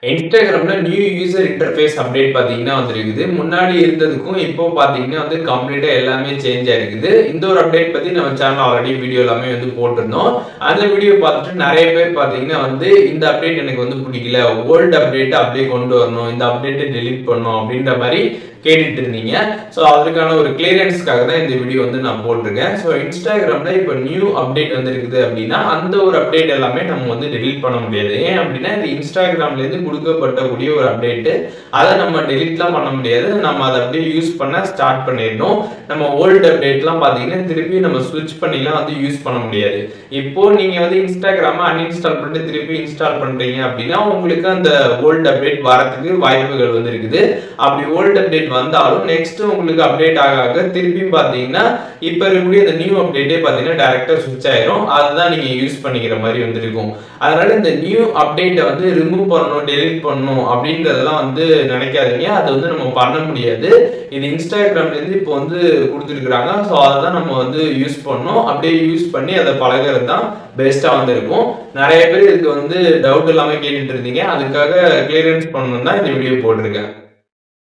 Instagramல new user interface update பார்த்தீங்கன்னா வந்திருக்குது. முன்னாடி இருந்ததுக்கும் இப்போ பார்த்தீங்கன்னா கம்ப்ளீட்டா எல்லாமே சேஞ்ச் ஆயிருக்குது. இந்த ஒரு அப்டேட் பத்தி நம்ம சேனல்ல ஆல்ரெடி வீடியோ எல்லாமே போட்டிருந்தோம். அந்த வீடியோ பார்த்துட்டு நெறைய பேர் பார்த்தீங்கன்னா இந்த அப்டேட் எனக்கு பிடிக்கல. ஓல்ட் அப்டேட் அப்படியே கொண்டு வரணும். இந்த அப்டேட்ட டெலீட் பண்ணணும் அப்படின்ற மாரி கேட்டுட்டு இருந்தீங்க. சோ அதுக்கான ஒரு கிளியரன்ஸ்க்காக தான் இந்த வீடியோ நான் போட்டிருக்கேன். சோ Instagramல இப்போ நியூ அப்டேட் வந்திருக்குது அப்படின்னா அந்த ஒரு அப்டேட் எல்லாமே நம்ம டெலீட் பண்ண முடியாது. ஏன் அப்படின்னா இது Instagramல இருந்து கொடுக்கப்படக்கூடிய ஒரு அப்டேட். அதை நம்ம டெலீட்லாம் பண்ண முடியாது. நம்ம அதை அப்படியே யூஸ் பண்ண ஸ்டார்ட் பண்ணிடணும். நம்ம ஓல்ட் அப்டேட்லாம் பார்த்தீங்கன்னா திருப்பி நம்ம ஸ்விட்ச் பண்ணிலாம் யூஸ் பண்ண முடியாது. இப்போ நீங்க Instagram அன்இன்ஸ்டால் பண்ணிட்டு திருப்பி இன்ஸ்டால் பண்றீங்க அப்படின்னா உங்களுக்கு அந்த ஓல்ட் அப்டேட் வரதுக்கு வாய்ப்புகள் இருக்குது. அப்படி ஓல்ட் அப்டேட் வந்தாலும் நெக்ஸ்ட் உங்களுக்கு அப்டேட் ஆக திருப்பி பாத்தீங்கன்னா இப்ப இருக்கக்கூடிய இந்த நியூ அப்டேட்டே பாத்தீங்கன்னா டைரக்டா ஸ்விட்ச் ஆயிரும். அதுதான் நீங்க யூஸ் பண்ணிக்கிற மாதிரி இருக்கும். அதனால இந்த நியூ அப்டேட்டை ரிமூவ் பண்ணணும், டெலீட் பண்ணணும் அப்படின்றதெல்லாம் நினைக்காதீங்க. அது நம்ம பண்ண முடியாது. இது Instagramல இருந்து இப்போ கொடுத்துருக்காங்க. சோ அதை நம்ம யூஸ் பண்ணணும். அப்படியே யூஸ் பண்ணி அதை பழகிறது தான் பெஸ்டா இருக்கும். நிறைய பேர் இதுக்கு டவுட் எல்லாமே கேட்டுட்டு இருந்தீங்க. அதுக்காக கிளியரன்ஸ் பண்ணணும் தான் இந்த வீடியோ போட்டிருக்கேன்.